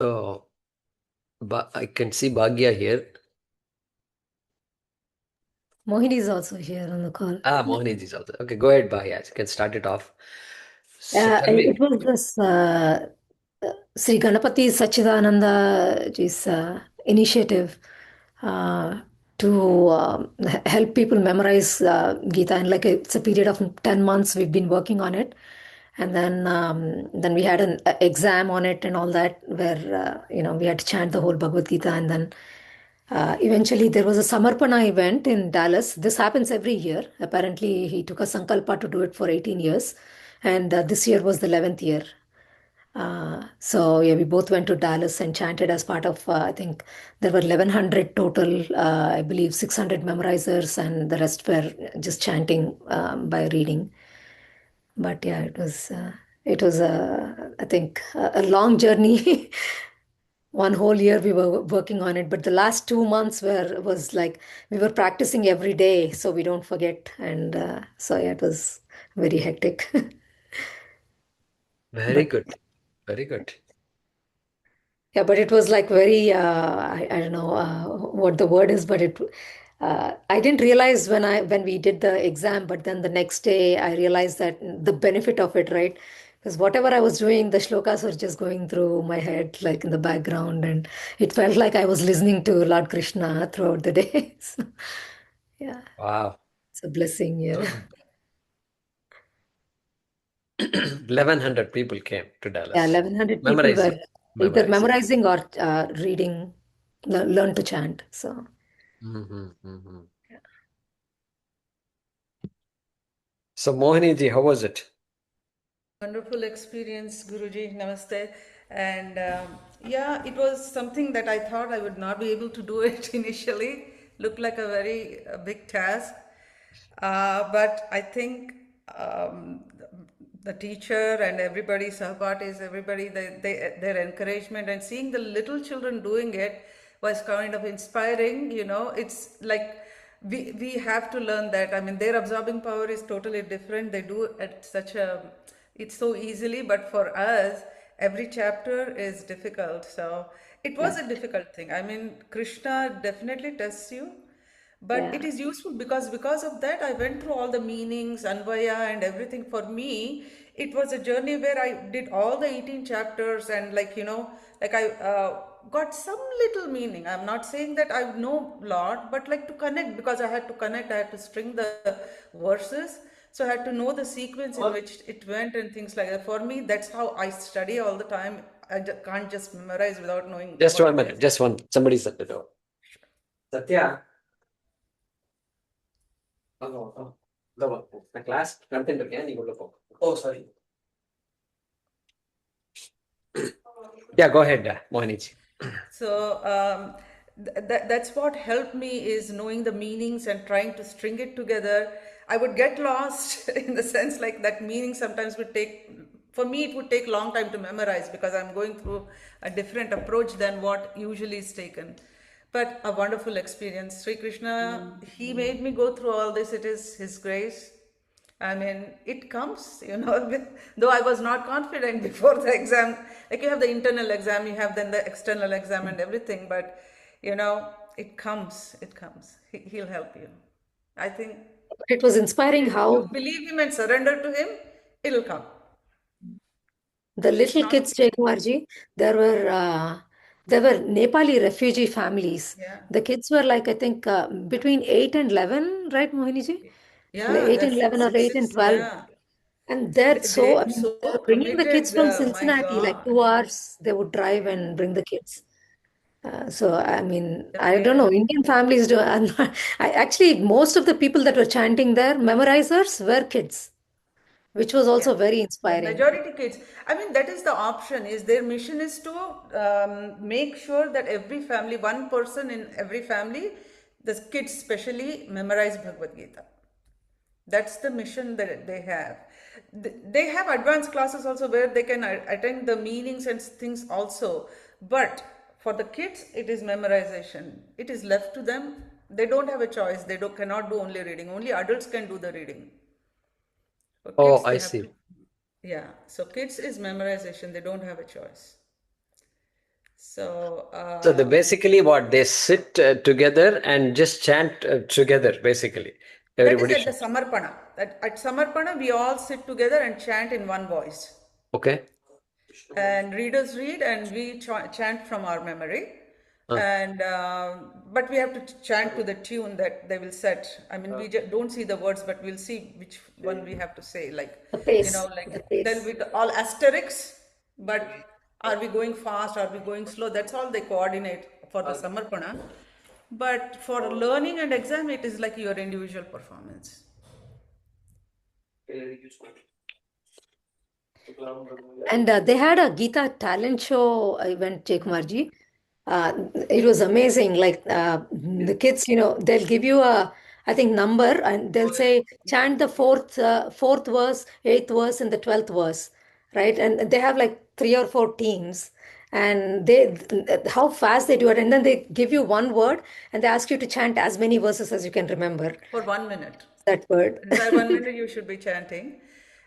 So, I can see Bhagya here. Mohini is also here on the call. Mohini is also. Okay, go ahead, Bhagya. You can start it off. So tell It me. was this Sri Ganapati Sachidananda ji's initiative uh, to help people memorize Gita. And like it's a period of 10 months we've been working on it. And then we had an exam on it and all that, where we had to chant the whole Bhagavad Gita. And then eventually there was a Samarpana event in Dallas. This happens every year. Apparently, he took a sankalpa to do it for 18 years, and this year was the 11th year. So yeah, we both went to Dallas and chanted as part of. I think there were 1,100 total. I believe 600 memorizers, and the rest were just chanting by reading. But yeah, it was I think a long journey. One whole year we were working on it, but the last 2 months was like we were practicing every day so we don't forget. And so yeah, it was very hectic. Very But good. Very good. yeah, but it was like very I don't know what the word is, but it I didn't realize when we did the exam, but then the next day I realized that the benefit of it, right? Because whatever I was doing, the shlokas were just going through my head, like in the background, and it felt like I was listening to Lord Krishna throughout the day. So, yeah, Wow. it's a blessing. Yeah, So 1,100 people came to yeah. Dallas. 1,100 people were Memorizing. either Memorizing. memorizing or reading, learn to chant. So. Mm-hmm. So, Mohini ji, how was it? Wonderful experience, Guruji. Namaste. And yeah, it was something that I thought I would not be able to do it initially. Looked like a very big task. But I think the teacher and everybody, Sahpatis, everybody, their encouragement and seeing the little children doing it was kind of inspiring. It's like we have to learn that. I mean, their absorbing power is totally different. They do at such a it's so easily, but for us, every chapter is difficult. So it was a difficult thing. I mean, Krishna definitely tests you, but it Yeah. is useful because of that I went through all the meanings, Anvaya, and everything. For me, it was a journey where I did all the 18 chapters, and like I got some little meaning. I'm not saying that I know a lot, but like to connect, because I had to connect, I had to string the verses. So I had to know the sequence in which it went and things like that. For me, that's how I study all the time. Can't just memorize without knowing Just what one it minute. is. Just one. Somebody's at the door. Satya. The class content again. You go. Oh, sorry. Yeah, go ahead, Mohini ji. So that's what helped me, is knowing the meanings and trying to string it together. I would get lost in the sense like that meaning sometimes would take, for me, it would take long time to memorize because I'm going through a different approach than what usually is taken. But a wonderful experience. Sri Krishna, he made me go through all this. It is his grace. I mean, it comes, though I was not confident before the exam. Like you have the internal exam, you have then the external exam and everything, but it comes. He'll help you. I think It was inspiring if you how believe him and surrender to him, it'll come. the If little not, kids, Jaykumarji, there were Nepali refugee families. yeah. The kids were like, I think, between 8 and 11, right, Mohiniji? Like Yeah, 8 and that's 11 or 8 and 12. yeah. And they're so, I They're mean, so they were bringing the kids committed, from my Cincinnati, like God. 2 hours, they would drive Yeah, and bring the kids. So, I mean, I don't know, yeah. Indian families do. Actually, most of the people that were chanting there, memorizers, were kids, which was Yeah, also very the inspiring. majority kids. I mean, that is the option. Is their mission is to make sure that every family, one person in every family, the kids especially, memorize Bhagavad Gita. That's the mission that they have. They have advanced classes also where they can attend the meanings and things also. But for the kids, it is memorization. It is left to them. They don't have a choice. They cannot do only reading. Only adults can do the reading. For Oh, kids, I they have to, see. yeah. So kids is memorization. They don't have a choice. So, So they basically what they sit together and just chant together. Basically, that is everybody at the should. Samarpana. At Samarpana, we all sit together and chant in one voice. Okay. And readers read and we chant from our memory. And but we have to chant to the tune that they will set. I mean, we don't see the words, but we'll see which one we have to say. Like, The like the then pace. with all asterisks, but are we going fast, are we going slow? That's all they coordinate for the Samarpana. But for learning and exam, it is like your individual performance. And they had a Gita talent show event, Jay Kumarji. It was amazing. Like the kids, they'll give you a, I think, number, and they'll say chant the fourth verse, eighth verse, and the 12th verse, right? And they have like three or four teams, and how fast they do it, and then they give you one word, and they ask you to chant as many verses as you can remember For 1 minute. that word. Entire 1 minute you should be chanting.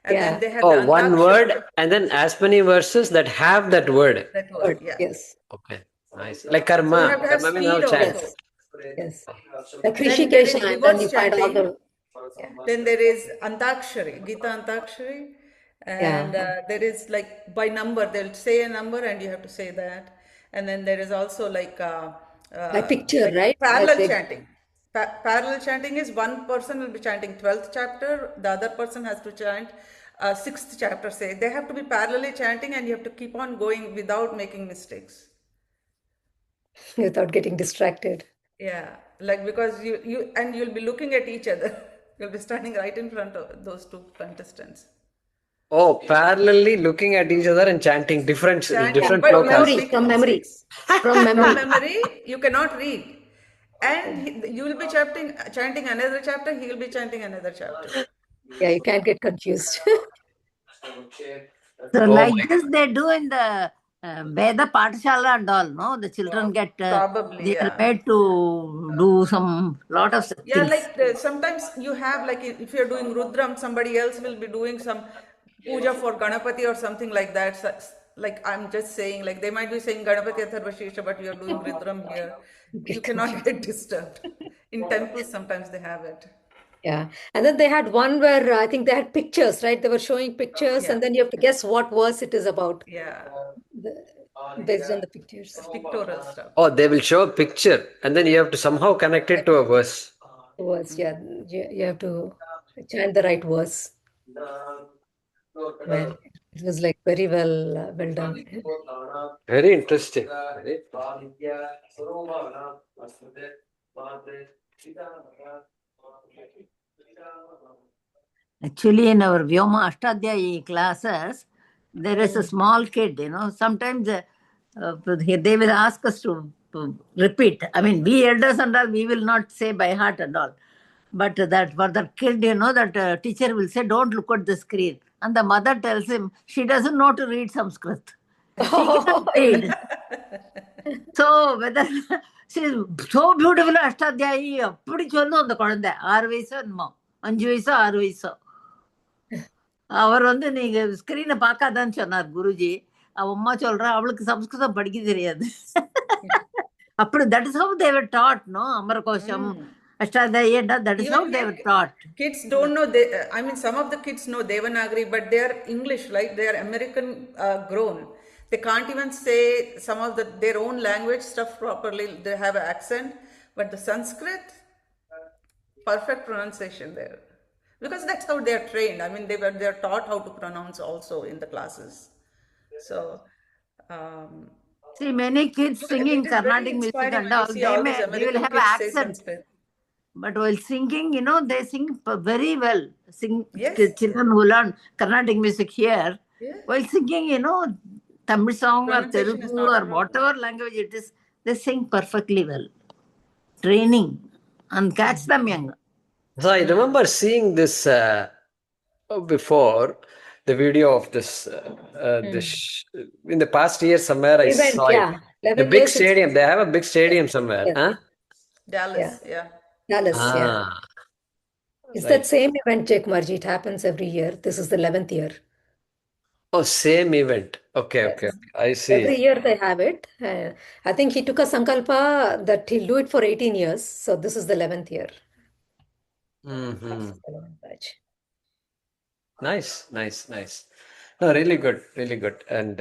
And then Yeah, they have the Oh, one Antakshari. word and then as many verses that have that word. That word, word. yeah. Yes, Okay, nice. Like So you karma. have to have Karma means now speed chant. also. yes, yes. Like Then there Rishikesh, is and then you reverse find all chanting. the, yeah, Then there is Antakshari, Gita Antakshari. And yeah, there is like by number, they'll say a number and you have to say that. And then there is also by picture, like right? Like parallel they, chanting. Parallel chanting is one person will be chanting 12th chapter, the other person has to chant 6th chapter, say. They have to be parallelly chanting and you have to keep on going without making mistakes. without getting distracted. Yeah, like because you'll be looking at each other. You'll be standing right in front of those two contestants. Oh, parallelly looking at each other and chanting Yeah, Chanting, different but from without shlokas. memory, making from memory, mistakes. from From memory. memory, you cannot read. Yeah, And you will be chanting another chapter, he will be chanting another chapter. yeah, you can't get confused. So Oh like my this they do in the Veda Pathshala and all, no? The children get, Probably, they are yeah. made to do some lot of such Yeah, things. like sometimes you have like if you're doing Rudram, somebody else will be doing some puja for Ganapati or something like that. Like I'm just saying, like they might be saying Ganapati Atharvashesha, but you're doing Rudram here. You Get cannot confused. get disturbed. In temples, sometimes they have it. Yeah, and then they had one where I think they had pictures, right? They were showing pictures, Yeah, and then you have to guess what verse it is about, yeah. the, based on the It's pictures. pictorial stuff. Oh, they will show a picture and then you have to somehow connect it to a verse. Verse, yeah, you have to chant the right verse. Man, it was like very well done. Very interesting. Actually, in our Vyoma Ashtadhyayi classes, there is a small kid, sometimes they will ask us to repeat. I mean, we elders and all, we will not say by heart and all. But that for the kid, that teacher will say, don't look at the screen. And the mother tells him, she doesn't know to read Sanskrit. She cannot read. So whether she's so beautiful Ashtadhyayi அப்படி சொல்லும் அந்த குழந்தை 6 வயசோ என்னமோ 5 வயசோ 6 வயசோ அவர் நீங்க ஸ்கிரீனை பார்க்காதான்னு சொன்னார் குருஜி. அவ அம்மா சொல்றா அவளுக்கு சம்ஸ்கிருதம் படிக்க தெரியாது. அப்படி that is how they were taught, no? Amarakosha Ashtadhyayi, that is how Even they were like taught. kids don't know, I mean, some of the kids know Devanagari, but they're English, right? They are American grown. They can't even say some of their own language stuff properly. They have an accent, but the Sanskrit, perfect pronunciation there. Because that's how they are trained. I mean, they're taught how to pronounce also in the classes. So See, many kids it singing is very Carnatic music inspiring and when you all, see all these they will American have an kids say accent. Sanskrit. But while singing, they sing very well. Yes, Children who learn Carnatic music here, yeah. while singing, Tamil song or Pronunciation is Telugu not a or problem. whatever language it is, they sing perfectly well. Training and catch them young. So I remember seeing this before the video of this in the past year somewhere I Event, saw it. yeah, The 11 big years it's stadium. They have a big yes, stadium somewhere. yes, Huh? yeah, Dallas, yeah. Dallas, yeah. Ah, It's that right. same event, Jay Kumarji. It happens every year. This is the 11th year. Oh, same event. Okay, okay. Yes. I Every see. year they have it. I think he took a sankalpa that he'll do it for 18 years. So this is the 11th year. Hmm. This is the 11th batch. Nice, nice, nice. No, really good, really good. And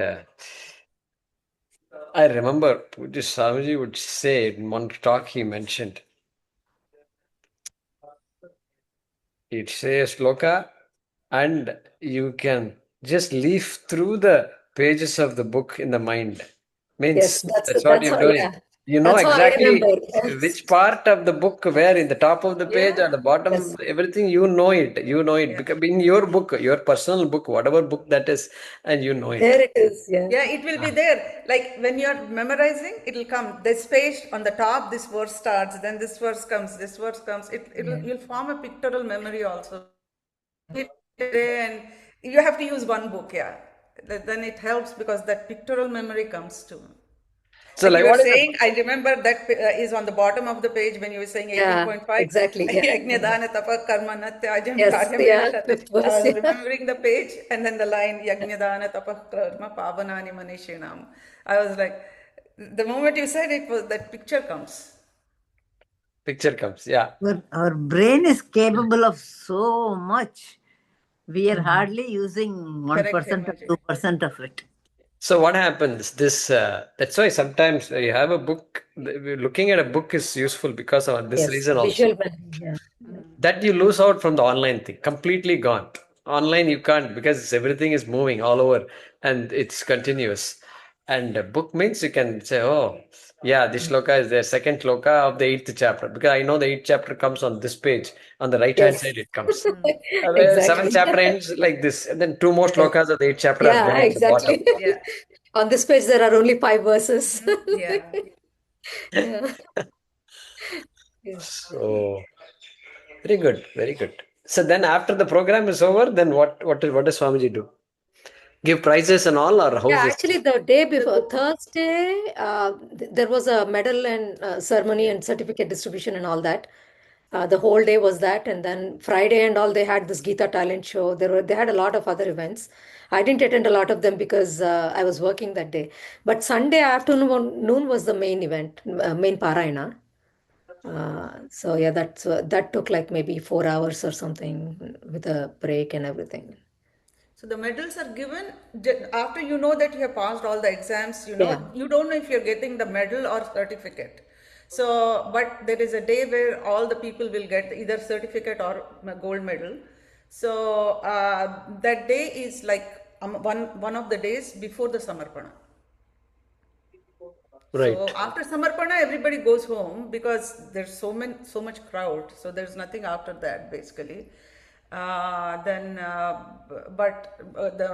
I remember Pujya Swamiji would say in one talk he mentioned, he'd say a sloka and you can just leaf through the pages of the book in the mind. Yes, Means that's that's what that's you're how, doing. yeah. You know That's how I exactly remember. Yes. which part of the book, where in the top of the page or Yeah. the bottom, Yes. everything you know it. You know it Yeah. because in your book, your personal book, whatever book that is, and you know it. There it is. Yeah. Yeah, it will be there. Like when you're memorizing, it'll come. This page on the top, this verse starts, then this verse comes, this verse comes. It'll Yeah. you'll form a pictorial memory also. And you have to use one book, yeah. Then it helps because that pictorial memory comes too. So, Like like, you were what is saying, I remember that is on the bottom of the page when you were saying Yeah, 18.5. exactly. Yeah. Yajnadana tapa karma natyajam Yes. karyam Yeah. evashate. Fifth I verse. was Yeah. remembering the page and then the line Yajnadana tapa karma pavanani manishinam. I was like, the moment you said it, was that picture comes. picture comes? Yeah. Our brain is capable of so much. We are Mhm. hardly using Correct, 1% or Hemaji. 2% of it. So what happens? This that's why sometimes you have a book. Looking at a book is useful because of this Yes. reason also. Visual memory. Yeah. That you lose out from the online thing, completely gone. Online you can't because everything is moving all over and it's continuous. And a book means you can say, oh, yeah, this shloka is the second shloka of the eighth chapter because I know the eighth chapter comes on this page. On the right hand Yes. side, it comes. Seventh Exactly. chapter ends like this, and then two more Yes. shlokas of the eighth chapter are Yeah, there at the bottom. exactly. Yeah. On this page, there are only 5 verses. Yeah. Yeah. Yes. So very good, very good. So then after the program is over, then what does Swamiji do? Give prizes and all, or Yeah, how's this? actually, the day before Thursday, there was a medal and ceremony and certificate distribution and all that. The whole day was that, and then Friday and all they had this Gita talent show. They had a lot of other events. I didn't attend a lot of them because I was working that day. But Sunday afternoon noon was the main event, main Parayana. So yeah, that took like maybe 4 hours or something with a break and everything. So the medals are given after you know that you have passed all the exams, Yeah. you don't know if you're getting the medal or certificate. So, but there is a day where all the people will get either certificate or a gold medal. So that day is like one of the days before the Samarpana. So Right. after Samarpana, everybody goes home because there's so much crowd. So there's nothing after that basically. But the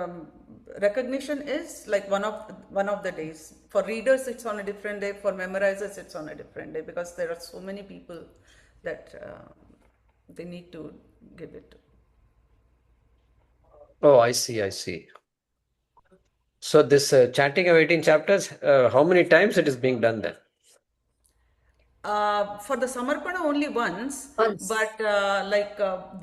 recognition is like one of the days. For readers, it's on a different day. For memorizers, it's on a different day because there are so many people that they need to give it to. Oh, I see, I see. So this chanting of 18 chapters, how many times it is being done then? For the Samarpana only once, Once. but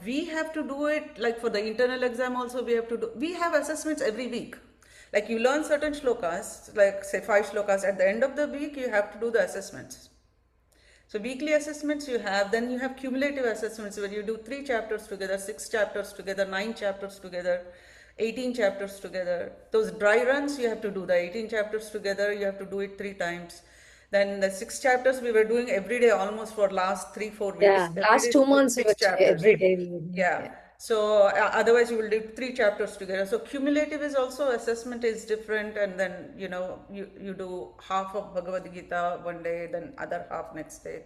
we have to do it like for the internal exam also we have assessments every week. Like you learn certain shlokas, like say 5 shlokas, at the end of the week you have to do the assessments. So weekly assessments you have, then you have cumulative assessments where you do 3 chapters together, 6 chapters together, 9 chapters together, 18 chapters together. Those dry runs you have to do the 18 chapters together, you have to do it 3 times. Then the 6 chapters we were doing every day almost for last 3-4 weeks. Yeah, Every last day 2 months six chapters. every day we would meet. Yeah. Yeah. So otherwise you will do 3 chapters together. So cumulative is also assessment is different, and then you do half of Bhagavad Gita one day, then other half next day.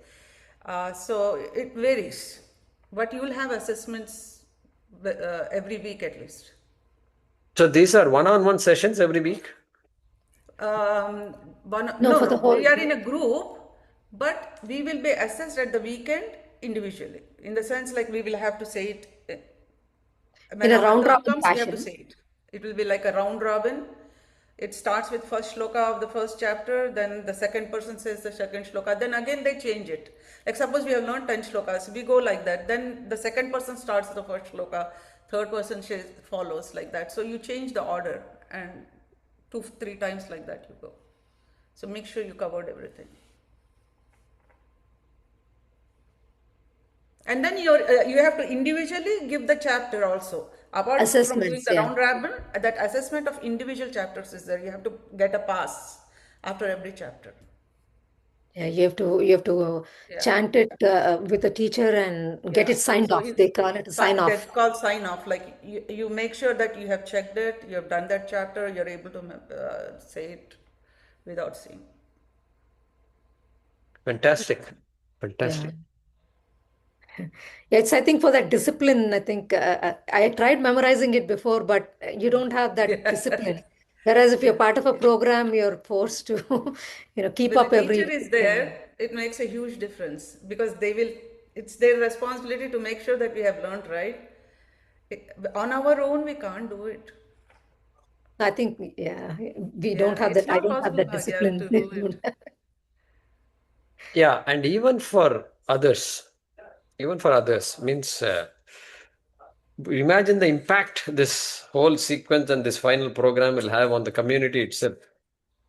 So it varies, but you will have assessments every week at least. So these are one-on-one sessions every week? Um, No, for the no, whole we are in a group, but we will be assessed at the weekend individually. In the sense, like we will have to say it in when a our round turn robin comes, we have to fashion. say it. It will be like a round robin. It starts with first shloka of the first chapter, then the second person says the second shloka, then again they change it. Like suppose we have learned 10 shlokas, we go like that, then the second person starts the first shloka, third person follows like that. So you change the order and 2-3 times like that you go. So make sure you covered everything. And then you have to individually give the chapter also. Apart from doing Assessments, the yeah. round robin, that assessment of individual chapters is there. You have to get a pass after every chapter. Yeah, you have to Yeah. chant it with the teacher and get Yeah. it signed So off. They call it a sign that's off. called sign off. Like you make sure that you have checked it, you have done that chapter, you're able to say it without seeing. Fantastic. Yeah. Fantastic. It's, I think, for that discipline. I think I tried memorizing it before, but you don't have that discipline. Whereas if you're Yeah. part of a program, you're forced to, keep When the up teacher every. is there, it makes a huge difference because it's their responsibility to make sure that we have learned right. On our own, we can't do it. I think, yeah, we don't Yeah, have it's that. I not don't have possible, that Bhagya, discipline. to do it. Yeah, and even for others means imagine the impact this whole sequence and this final program will have on the community itself.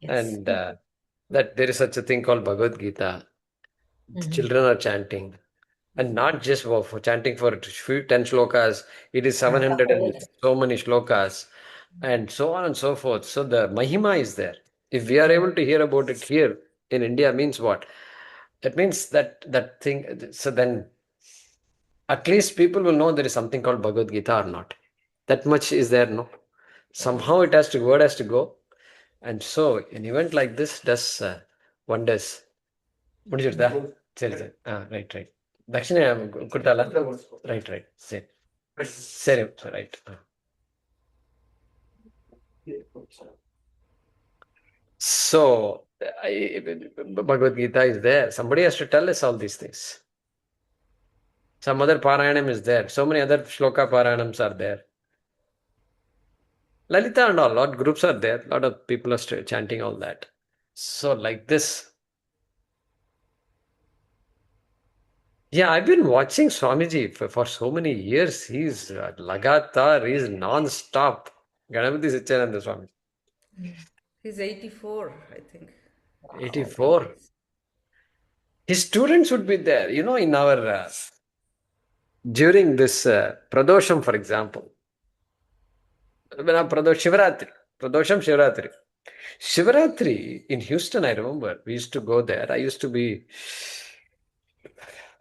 Yes. And that there is such a thing called Bhagavad Gita. The Mhm. children are chanting. And not just for chanting for 10 shlokas, it is The 700 and whole. so many shlokas, and so on and so forth. So the Mahima is there. If we are able to hear about it here in India, means what? It means that thing. So then at least people will know there is something called Bhagavad Gita or not. That much is there, no? Somehow word has to go. And so an event like this does wonders. முடிஞ்சிருதா சரி சரி right right தட்சிணை கொடுத்தால right சரி சரி right so Bhagavad Gita is there. Somebody has to tell us all these things. Some other Parayanam is there. So many other Shloka Parayanams are there. Lalita and all, lot groups are there. A lot of people are chanting all that. So like this. Yeah, I've been watching Swamiji for so many years. He's lagatar, he's non-stop. Ganapati Sityananda Swami. He's 84, I think. 84. His students would be there, in our, during this Pradosham, for example. Shivaratri. Pradosham, Shivaratri. Shivaratri in Houston, I remember, we used to go there. I used to be,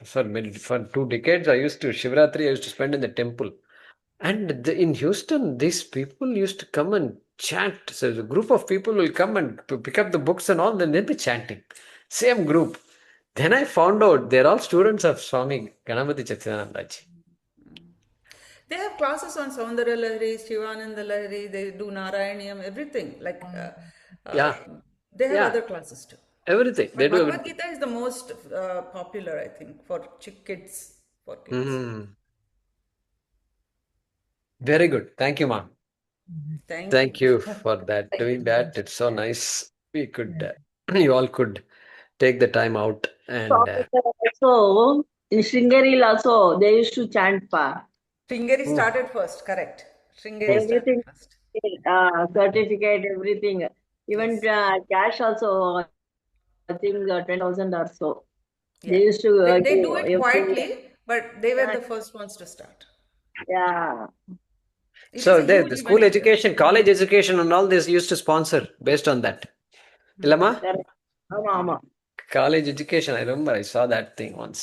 for 2 decades, I used to spend in the temple. And in Houston, these people used to come and chant. So the group of people will come and pick up the books and all, then they'll be chanting. Same group. Then I found out they're all students of Swami Ganapati Satchidanandaji. They have classes on Saundara Lahari, Shivananda Lahari, they do Narayaniam, everything. Yeah, They have yeah, other classes too. everything. They But do Bhagavad everything. Gita is the most popular, I think, for kids. For kids. Mm. Very good. Thank you, ma'am. Thank you. Thank you for that. Thank Doing you so that. much. It's so nice. We could, you all could take the time out and. Also, in Sringeri also, they used to chant pa. Sringeri Mm, started first, correct. Sringeri mm. started Everything, first. certificate, everything. Even Yes. cash also, I think 10,000 or so. They Yeah. used to They give do it every year. quietly, but they were the first ones to start. Yeah. It is So a huge the event school here. education, college education, and all this used to sponsor based on that. Ilama? Correct. Ama, ama. College education. I remember I saw that thing once.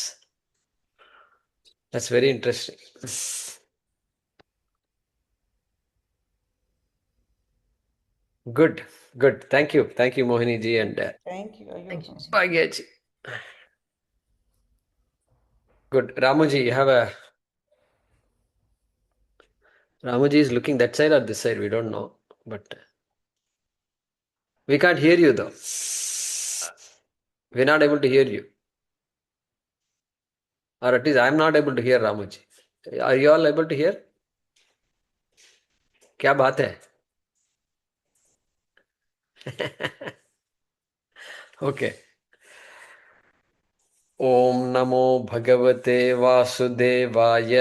That's very interesting. Good, good. Thank you. Thank you, Mohini ji and Thank you. Thank you. Bhagya ji. Good. Ramuji, you have a. Ramuji is looking that side or this side. We don't know. But we can't hear you though. We're not able to hear you. Or at least I'm not able to hear Ramuji. Are you all able to hear? क्या बात है? Okay. ॐ नमो भगवते वासुदेवाय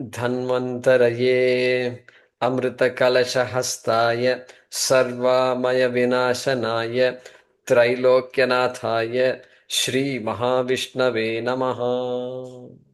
धन्वन्तरये Amritakalashahastaya Sarvamaya Vinashanaya Trailokyanathaye Shri Mahavishnave Namaha.